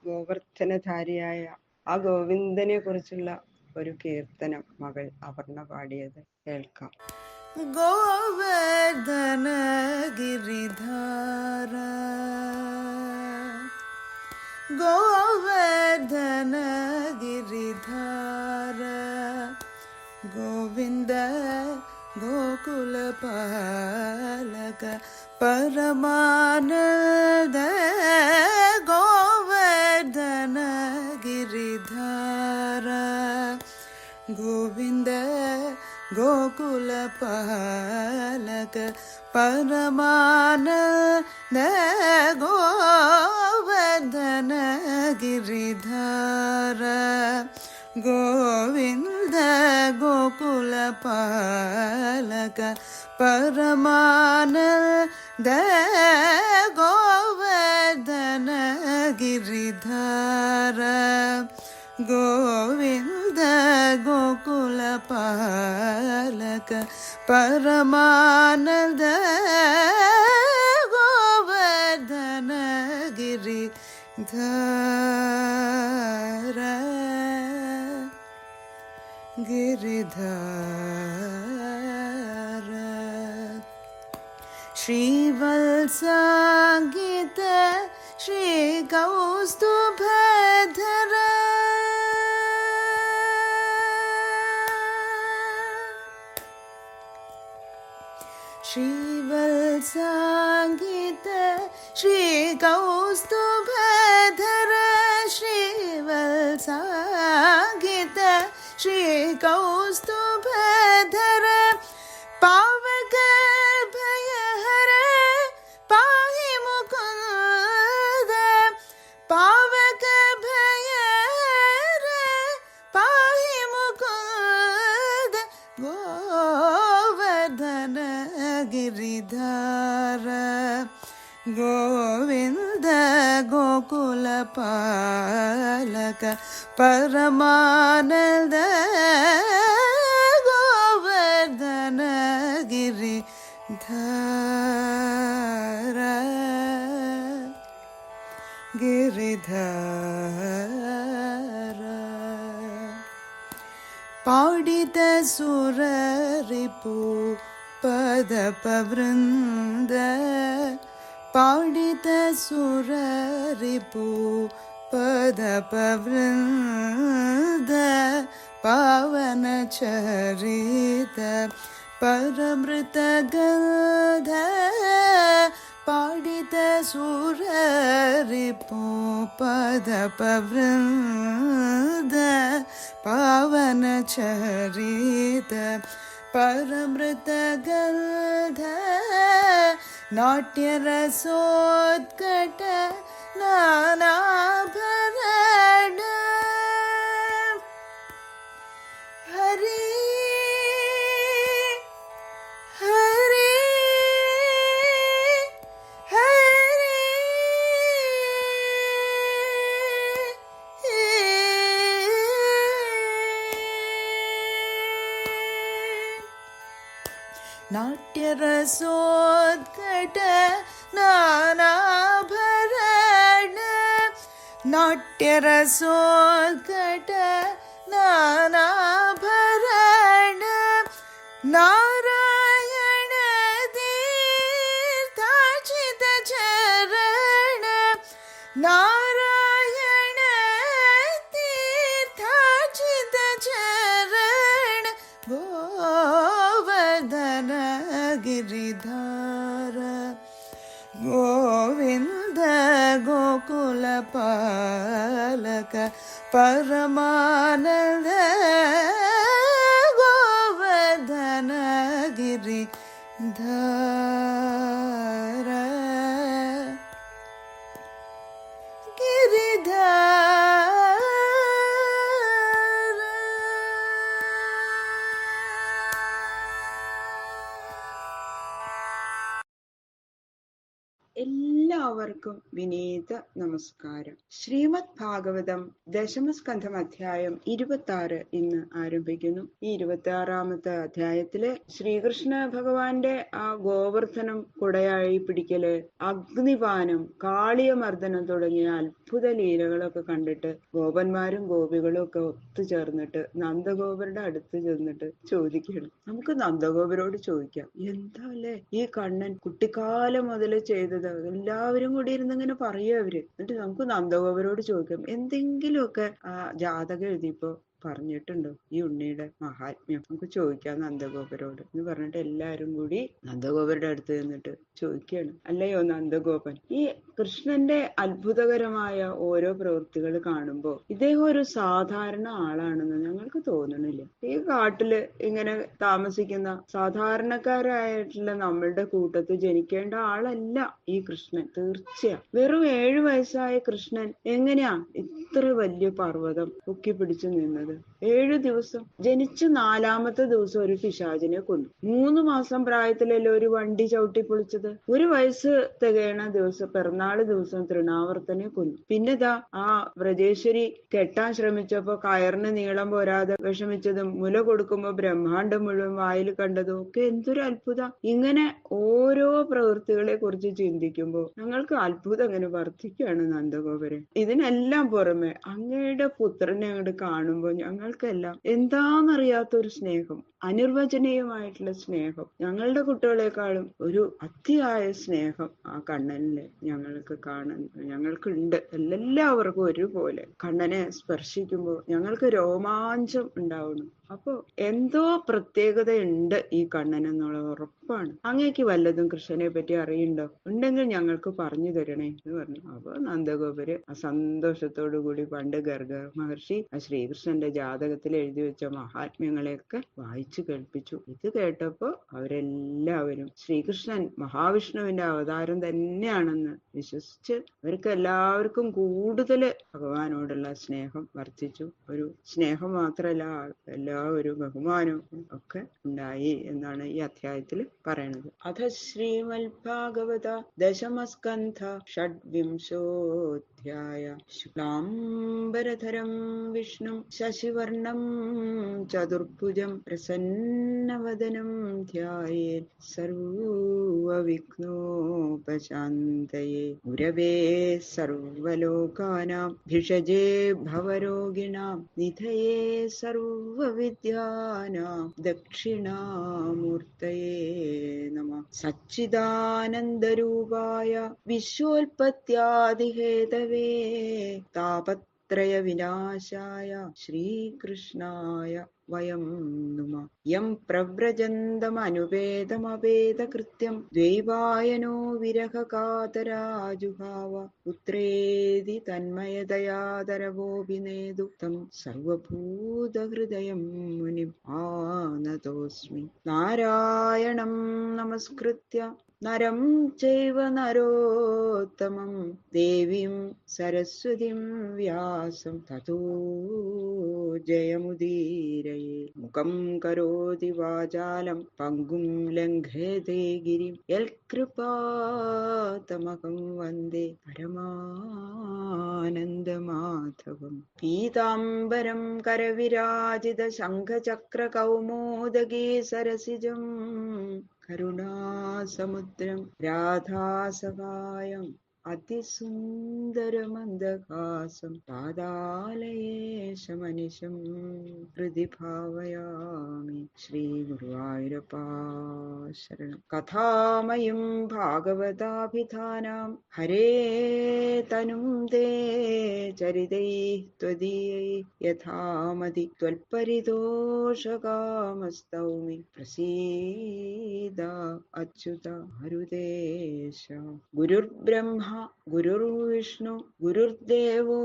ഗോവർദ്ധനധാരിയായ ആ ഗോവിന്ദനെ കുറിച്ചുള്ള ഒരു കീർത്തനം മകൾ അപർണ പാടിയത് കേൾക്കാം. ഗോവർദ്ധന ഗിരിധാര ഗോവർദ്ധന ഗിരിധാര ഗോവിന്ദ ഗോകുലപാലക പരമാനന്ദ ഗോവർദ്ധന ഗിരിധാര ഗോവിന്ദ ഗോകുലപാലക പരമാനന്ദ ഗോവർദ്ധന ഗിരിധാര ഗോവിന്ദ ഗോകുലപാലക പരമാനന്ദ ഗോവർദ്ധന ഗിരിധാര ഗോവിന്ദ ഗോകുലപാലക പരമാനന്ദ ഗോവർദ്ധന ഗിരിധാര ഗിരിധാര ശ്രീവത്സാംഗിത ശ്രീകൗസ്തുഭധര ശ്രീവത്സാംഗിത ശ്രീകൗസ്തുഭധര ശ്രീവത്സാംഗിത ശ്രീകൗസ്തുഭധര പാവക ഭയഹര പാഹി മുകുന്ദ പാവക ഭയഹര പാഹി മുകുന്ദ ഗോവർദ്ധന ഗിരിധാര ഗോവിന്ദ ഗോകുലപാലക പരമാനന്ദ ഗോവർദ്ധന ഗിരിധാര ഗിരിധാര പാടിത സുരരിപു പദപവൃന്ദ പാടിത സുരരിപു പദപവൃന്ദ പാവന ചരിത പരമൃത ഗന്ധ പാടിത സുരരിപു പദപവൃന്ദ പാവന ചരിത പരമൃത ഗന്ധ നാട്യരസോത്കട നാനാഭരണ ഹരി ഹരി ഹരി നാട്യരസോത്കട നാനാഭരണ നാട്യരസോത്കട നാനാഭരണ നാരായണ തീർത്ഥാചിത ചരണ നാരായണ തീർത്ഥാചിത ചരണ ഗോവർദ്ധന ഗിരിധാര ഗോവിന്ദ ഗോകുലപാലക പരമാനന്ദ ഗോവർദ്ധന ഗിരിധാര ഗിരിധാര. എല്ലാവർക്കും എല്ലാവർക്കും വിനീത നമസ്കാരം. ശ്രീമദ് ഭാഗവതം ദശമസ്കന്ധം അധ്യായം 26 ഇന്ന് ആരംഭിക്കുന്നു. ഈ 26ാമത്തെ അധ്യായത്തില് ശ്രീകൃഷ്ണ ഭഗവാന്റെ ആ ഗോവർദ്ധനം കുടയായി പിടിക്കല്, അഗ്നിപാനം, കാളിയമർദ്ദനം തുടങ്ങിയ അത്ഭുത ലീലകളൊക്കെ കണ്ടിട്ട് ഗോപന്മാരും ഗോപികളും ഒക്കെ ഒത്തുചേർന്നിട്ട് നന്ദഗോപരുടെ അടുത്ത് ചെന്നിട്ട് ചോദിക്കണം. നമുക്ക് നന്ദഗോപരോട് ചോദിക്കാം, എന്താ അല്ലേ ഈ കണ്ണൻ കുട്ടിക്കാലം മുതൽ ചെയ്തത്? എല്ലാവരും കൂടി ഇരുന്ന് ഇങ്ങനെ പറയും അവര്. എന്നിട്ട് നമുക്ക് നന്ദഗോപരോട് ചോദിക്കാം, എന്തെങ്കിലുമൊക്കെ ആ ജാതകം എഴുതിയപ്പോ പറഞ്ഞിട്ടുണ്ടോ ഈ ഉണ്ണിയുടെ മഹാത്മ്യം? നമുക്ക് ചോദിക്കാം നന്ദഗോപരോട് എന്ന് പറഞ്ഞിട്ട് എല്ലാരും കൂടി നന്ദഗോപരുടെ അടുത്ത് നിന്നിട്ട് ചോദിക്കുകയാണ്. അല്ലയോ നന്ദഗോപൻ, ഈ കൃഷ്ണന്റെ അത്ഭുതകരമായ ഓരോ പ്രവൃത്തികൾ കാണുമ്പോ ഇദ്ദേഹം ഒരു സാധാരണ ആളാണെന്ന് ഞങ്ങൾക്ക് തോന്നണില്ല. ഈ കാട്ടില് ഇങ്ങനെ താമസിക്കുന്ന സാധാരണക്കാരായിട്ടുള്ള നമ്മളുടെ കൂട്ടത്തിൽ ജനിക്കേണ്ട ആളല്ല ഈ കൃഷ്ണൻ. തീർച്ചയായും വെറും 7 വയസ്സായ കൃഷ്ണൻ എങ്ങനെയാ ഇത്ര വലിയ പർവ്വതം പൊക്കി പിടിച്ചു നിന്നത്? 7 ദിവസം ജനിച്ച് 4ാമത്തെ ദിവസം ഒരു പിശാചിനെ കൊന്നു. 3 മാസം പ്രായത്തിലല്ലേ ഒരു വണ്ടി ചവിട്ടി പൊളിച്ചത്? 1 വയസ്സ് തികയണ ദിവസം, പിറന്നാള് ദിവസം തൃണാവർത്തനെ കൊന്നു. പിന്നെതാ ആ വ്രജേശ്വരി കെട്ടാൻ ശ്രമിച്ചപ്പോ കയറിന് നീളം പോരാതെ വിഷമിച്ചതും, മുല കൊടുക്കുമ്പോ ബ്രഹ്മാണ്ടം മുഴുവൻ വായിൽ കണ്ടതും ഒക്കെ എന്തൊരു അത്ഭുതം! ഇങ്ങനെ ഓരോ പ്രവൃത്തികളെ കുറിച്ച് ചിന്തിക്കുമ്പോ ഞങ്ങൾക്ക് അത്ഭുതം അങ്ങനെ വർദ്ധിക്കുകയാണ് നന്ദഗോപരെ. ഇതിനെല്ലാം പുറമെ അങ്ങയുടെ പുത്രനെ അങ്ങോട്ട് കാണുമ്പോൾ ഞങ്ങൾക്കെല്ലാം എന്താണെന്നറിയാത്തൊരു സ്നേഹം, അനിർവചനീയമായിട്ടുള്ള സ്നേഹം, ഞങ്ങളുടെ കുട്ടികളെക്കാളും ഒരു അതിയായ സ്നേഹം ആ കണ്ണനില് ഞങ്ങൾക്കുണ്ട്. എല്ലാവർക്കും ഒരുപോലെ കണ്ണനെ സ്പർശിക്കുമ്പോൾ ഞങ്ങൾക്ക് രോമാഞ്ചം ഉണ്ടാവണം. അപ്പൊ എന്തോ പ്രത്യേകത ഉണ്ട് ഈ കണ്ണൻ എന്നുള്ള ഉറപ്പാണ്. അങ്ങേക്ക് വല്ലതും കൃഷ്ണനെ പറ്റി അറിയുണ്ടോ? ഉണ്ടെങ്കിൽ ഞങ്ങൾക്ക് പറഞ്ഞു തരണേ എന്ന് പറഞ്ഞു. അപ്പൊ നന്ദഗോപര് സന്തോഷത്തോടു കൂടി പണ്ട് ഗർഗ മഹർഷി ആ ശ്രീകൃഷ്ണന്റെ ജാതകത്തിൽ എഴുതി വെച്ച മഹാത്മ്യങ്ങളെയൊക്കെ വായിച്ചു കേൾപ്പിച്ചു. ഇത് കേട്ടപ്പോ അവരെല്ലാവരും ശ്രീകൃഷ്ണൻ മഹാവിഷ്ണുവിന്റെ അവതാരം തന്നെയാണെന്ന് വിശ്വസിച്ച് അവർക്ക് എല്ലാവർക്കും കൂടുതൽ ഭഗവാനോടുള്ള സ്നേഹം വർദ്ധിച്ചു. ഒരു സ്നേഹം മാത്രമല്ല, ഒരു ബഹുമാനവും ഒക്കെ ഉണ്ടായി എന്നാണ് ഈ അധ്യായത്തിൽ പറയണത്. അഥ ശ്രീമദ്ഭാഗവത ദശമസ്കന്ധ ഷഡ്വിംശോധ്യായ ശുക്ലാംബരധരം വിഷ്ണു ശശിവർണം ചതുർഭുജം പ്രസന്നവദനം ധ്യായേത് സർവവിഘ്നോപശാന്തയേ ഗുരവേ സർവലോകാനാം ഭിഷജേ ഭവരോഗിണാം നിധയേ സർവവിദ്യാനാം ദക്ഷിണാമൂർത്തയേ നമഃ. സച്ചിദാനന്ദരൂപായ വിശ്വോൽപത്യാദിഹേതവേ താപത്രയ വിനാശായ ശ്രീകൃഷ്ണായ വയം നുമ. യം പ്രവ്രജന്തമനുപേതമപേതകൃത്യം ദ്വൈവായനോ വിരഹകാതരാജുഹാവ പുത്രേതി തന്മയതയാദരവോഭിനേതു തം സർവഭൂതഹൃദയം മുനിം ആനതോസ്മി. നാരായണം നമസ്കൃത്യ നരം ചൈവ നരോത്തമം ദേവീം സരസ്വതീം വ്യാസം തതോ ജയമുദീരയേ. മുഖം കരോതി വാചാലം പങ്കും ലംഘയതേ ഗിരിം യൽകൃപാതമഹം വന്ദേ പരമാനന്ദമാധവം. പീതാംബരം കരവിരാജിത ശംഖചക്ര കൗമോദഗീ സരസിജം കരുണാസമുദ്രം രാധാസഹായം അതിസുന്ദരമന്ദഹാസം പാതാലയേശമനിശം ഹൃദി ഭാവയാമി. ശ്രീ ഗുരുവായൂരപ്പാ ശരണം. കഥാമയം ഭാഗവതാഭിധാനാം ഹരേ തനും തേ ചരിതൈഃ ത്വദീയൈ യഥാമതി ത്വൽപരിതോഷകാമസ്തൗമി പ്രസീദ അച്യുത ഹരുദേശ. ഗുരുർബ്രഹ്മ ഗുരുർവിഷ്ണു ഗുരുർദേവോ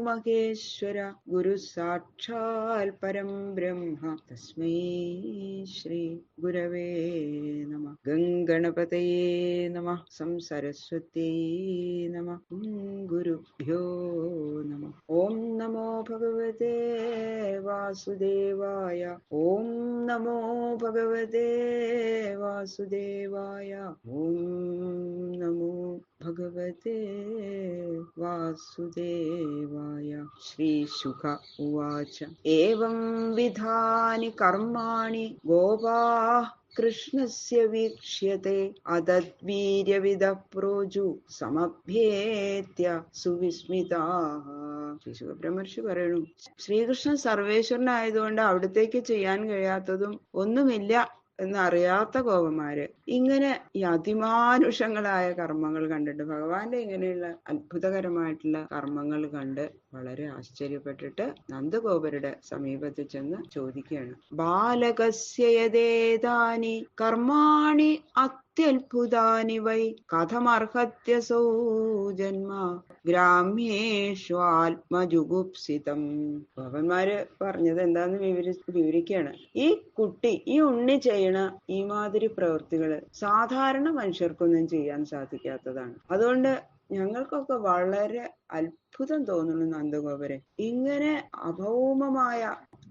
മഹേശ്വര ഗുരു സാക്ഷാൽ പരം ബ്രഹ്മ തസ്മൈ ശ്രീ ഗുരവേ നമഃ. ഗംഗണപതയേ നമഃ. സംസരസ്വത്യൈ നമഃ. ഗുരുഭ്യോ നമഃ. ഓം നമോ ഭഗവതേ വാസുദേവായ. ഓം നമോ ഭഗവതേ വാസുദേവായ. ഓം നമോ ഭഗവതേ വാസുദേവായ. ശ്രീശുക ഉവാച ഏവം വിധാനി കർമാണി ഗോപാഃ കൃഷ്ണസ്യ വീക്ഷ്യത്തെ അതദ്വീര്യവിദഃ പ്രോജു സമഭ്യേത്യ സുവിസ്മിതാഃ. ശ്രീശുക ബ്രഹ്മർഷി പറയണു, ശ്രീകൃഷ്ണൻ സർവേശ്വരനായതുകൊണ്ട് അവിടത്തേക്ക് ചെയ്യാൻ കഴിയാത്തതും ഒന്നുമില്ല എന്നറിയാത്ത ഗോപന്മാര് ഇങ്ങനെ ഈ അതിമാനുഷങ്ങളായ കർമ്മങ്ങൾ കണ്ടിട്ട്, ഭഗവാന്റെ ഇങ്ങനെയുള്ള അത്ഭുതകരമായിട്ടുള്ള കർമ്മങ്ങൾ കണ്ട് വളരെ ആശ്ചര്യപ്പെട്ടിട്ട് നന്ദഗോപരുടെ സമീപത്ത് ചെന്ന് ചോദിക്കുകയാണ്. ബാലകസ്യ യദേതാനി കർമാണി അത്യത്ഭുതാനി വൈ കഥമർഹത്യസൗ ജന്മ ഗ്രാമ്യേഷു ആത്മജുഗുപ്സിതം. ഭവന്മാര് പറഞ്ഞത് എന്താന്ന് വിവരിക്കുകയാണ്. ഈ കുട്ടി, ഈ ഉണ്ണി ചെയ്യണ ഈ മാതിരി പ്രവൃത്തികള് സാധാരണ മനുഷ്യർക്കൊന്നും ചെയ്യാൻ സാധിക്കാത്തതാണ്. അതുകൊണ്ട് ഞങ്ങൾക്കൊക്കെ വളരെ അത്ഭുതം തോന്നുന്നു നന്ദഗോപരെ. ഇങ്ങനെ അഭൗമമായ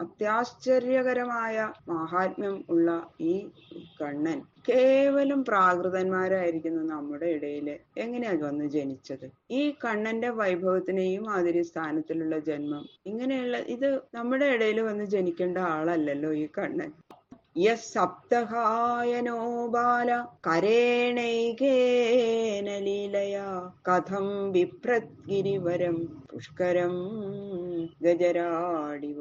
അത്യാശ്ചര്യകരമായ മഹാത്മ്യം ഉള്ള ഈ കണ്ണൻ കേവലം പ്രാകൃതന്മാരായിരിക്കുന്ന നമ്മുടെ ഇടയില് എങ്ങനെയാ വന്ന് ജനിച്ചത്? ഈ കണ്ണന്റെ വൈഭവത്തിന് ഈ മാതിരി സ്ഥാനത്തിലുള്ള ജന്മം, ഇങ്ങനെയുള്ള ഇത് നമ്മുടെ ഇടയിൽ വന്ന് ജനിക്കേണ്ട ആളല്ലല്ലോ ഈ കണ്ണൻ. യസപ്തഹായനോ ബാല കരേണൈകേന ലീലയാ കഥം ബിഭ്രദ്ഗിരിവരം പുഷ്കരം ഗജരാടിവ.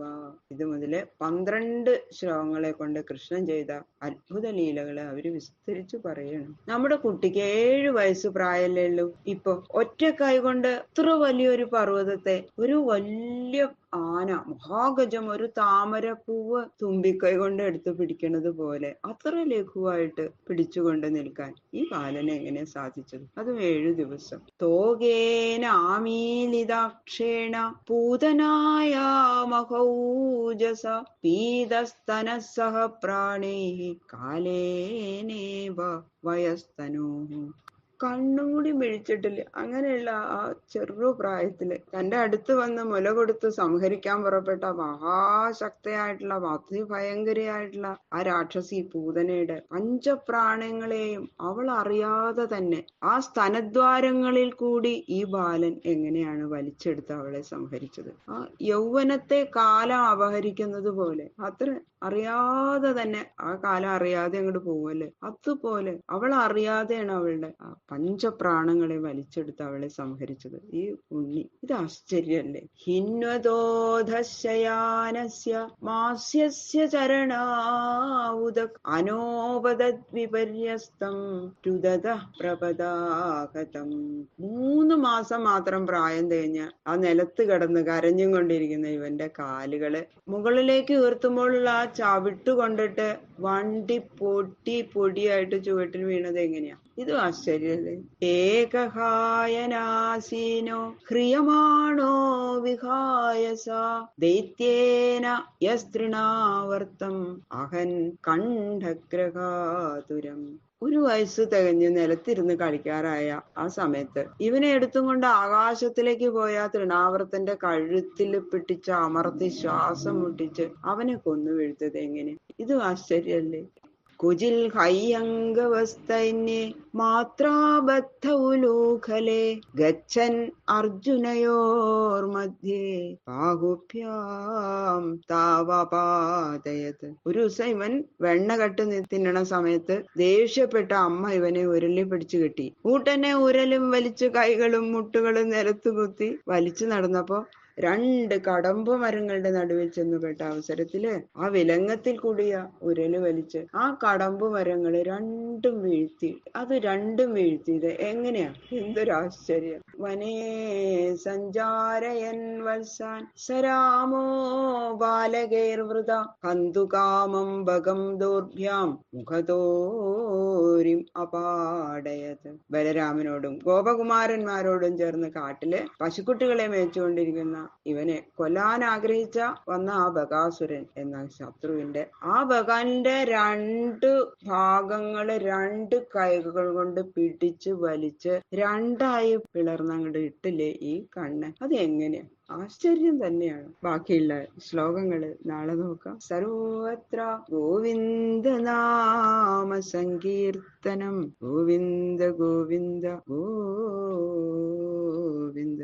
ഇത് മുതല് 12 ശ്ലോകങ്ങളെ കൊണ്ട് കൃഷ്ണൻ ചെയ്ത അത്ഭുത ലീലകളെ അവര് വിസ്തരിച്ചു പറയണം. നമ്മുടെ കുട്ടിക്ക് 7 വയസ്സ് പ്രായമല്ലേ ഉള്ളൂ. ഇപ്പൊ ഒറ്റ കൈ കൊണ്ട് ഇത്ര വലിയൊരു പർവ്വതത്തെ, ഒരു വലിയ ആന, മഹാഗജം, ഒരു താമരപ്പൂവ് തുമ്പിക്കൈ കൊണ്ട് എടുത്ത് പിടിക്കണത് പോലെ അത്ര ലഘുവായിട്ട് പിടിച്ചുകൊണ്ട് നിൽക്കാൻ ഈ ബാലനെ എങ്ങനെ സാധിച്ചത്? അതും 7 ദിവസം. തോകേന ആമീലിതാക്ഷേണ പൂതനായ മഹൗജസ പീതസ്തനഃസഹ പ്രാണൈഃ കാലേനേവ വയസ്തനോഃ. കണ്ണും കൂടി മിഴിച്ചിട്ടില്ല. അങ്ങനെയുള്ള ആ ചെറു പ്രായത്തില് തന്റെ അടുത്ത് വന്ന് മുല കൊടുത്ത് സംഹരിക്കാൻ പുറപ്പെട്ട മഹാശക്തയായിട്ടുള്ള അതിഭയങ്കരയായിട്ടുള്ള ആ രാക്ഷസി പൂതനയുടെ 5 പ്രാണങ്ങളെയും അവൾ അറിയാതെ തന്നെ ആ സ്തനദ്വാരങ്ങളിൽ കൂടി ഈ ബാലൻ എങ്ങനെയാണ് വലിച്ചെടുത്ത് അവളെ സംഹരിച്ചത്? ആ യൗവനത്തെ കാലം അപഹരിക്കുന്നത് പോലെ, അത്ര അറിയാതെ തന്നെ ആ കാലം അറിയാതെ അങ്ങോട്ട് പോവല്ലേ, അതുപോലെ അവൾ അറിയാതെയാണ് അവളുടെ 5 പ്രാണങ്ങളെ വലിച്ചെടുത്ത് അവളെ സംഹരിച്ചത് ഈ ഉണ്ണി. ഇത് ആശ്ചര്യല്ലേ? ഹിന്വദോധശയാനസ്യ മാസ്യസ്യ ചരണാവുദ അനോപദദ്വിപര്യസ്തം രുദത പ്രപദാഗതം. 3 മാസം മാത്രം പ്രായം തേഞ്ഞ ആ നിലത്ത് കിടന്ന് കരഞ്ഞും കൊണ്ടിരിക്കുന്ന ഇവന്റെ കാലുകള് മുകളിലേക്ക് ഉയർത്തുമ്പോഴുള്ള ആ ചവിട്ട് കൊണ്ടിട്ട് വണ്ടി പൊടിയായിട്ട് ചുവട്ടിൽ വീണത് എങ്ങനെയാ? ഇതും ആശ്ചര്യല്ലേ? ഏകഹായനാസീനോ ഹ്രിയമാണോ വിഹായസ ദൈത്യേന യസ്തൃണാവർത്തം അഹൻ കണ്ഠഗ്രഹാതുരം. 1 വയസ്സ് തികഞ്ഞ് നിലത്തിരുന്ന് കളിക്കാറായ ആ സമയത്ത് ഇവനെ എടുത്തും കൊണ്ട് ആകാശത്തിലേക്ക് പോയ തൃണാവർത്തന്റെ കഴുത്തിൽ പിടിച്ച് അമർത്തി ശ്വാസം മുട്ടിച്ച് അവനെ കൊന്നു വീഴ്ത്തത് എങ്ങനെ? ഇതും ആശ്ചര്യല്ലേ? കുജിൽ ഹയ്യംഗവസ്തൈന്യേ മാത്രാബദ്ധൗലൂഖലേ ഗച്ഛൻ അർജുനയോർമധ്യേ ബാഹുഭ്യാം താവപാതയത്. ഒരു ദിവസം ഇവൻ വെണ്ണ കട്ട് തിന്നണ സമയത്ത് ദേഷ്യപ്പെട്ട അമ്മ ഇവനെ ഉരലി പിടിച്ചു കെട്ടി. കൂട്ടനെ ഉരലും വലിച്ച് കൈകളും മുട്ടുകളും നിലത്ത് കുത്തി വലിച്ചു നടന്നപ്പോ 2 കടമ്പ മരങ്ങളുടെ നടുവിൽ ചെന്ന് പെട്ട അവസരത്തില് ആ വിലങ്ങത്തിൽ കൂടിയ ഉരല് വലിച്ച് ആ കടമ്പ് മരങ്ങള് രണ്ടും വീഴ്ത്തിയത് എങ്ങനെയാ? എന്തൊരാശ്ചര്യം! വനേ സഞ്ചാരയൻ വത്സാൻ സരാമോ ബാലകൈർവൃത കന്തുകാമം ഭഗം ദോർഭ്യാം മുഖതോരിം അപാടയത്. ബലരാമനോടും ഗോപകുമാരന്മാരോടും ചേർന്ന് കാട്ടില് പശുക്കുട്ടികളെ മേച്ചുകൊണ്ടിരിക്കുന്ന ഇവനെ കൊല്ലാൻ ആഗ്രഹിച്ച വന്ന ആ ബകാസുരൻ എന്ന ശത്രുവിന്റെ ആ ഭഗവാന്റെ രണ്ട് ഭാഗങ്ങള് രണ്ട് കൈകൾ കൊണ്ട് പിടിച്ച് വലിച്ച് രണ്ടായി പിളർന്നങ്ങോട്ട് ഇട്ടില്ലേ ഈ കണ്ണൻ. അത് എങ്ങനെയാ? ആശ്ചര്യം തന്നെയാണ്. ബാക്കിയുള്ള ശ്ലോകങ്ങള് നാളെ നോക്കാം. സർവത്ര ഗോവിന്ദ നാമ സങ്കീർത്തനം ഗോവിന്ദ ഗോവിന്ദ ഗോവിന്ദ.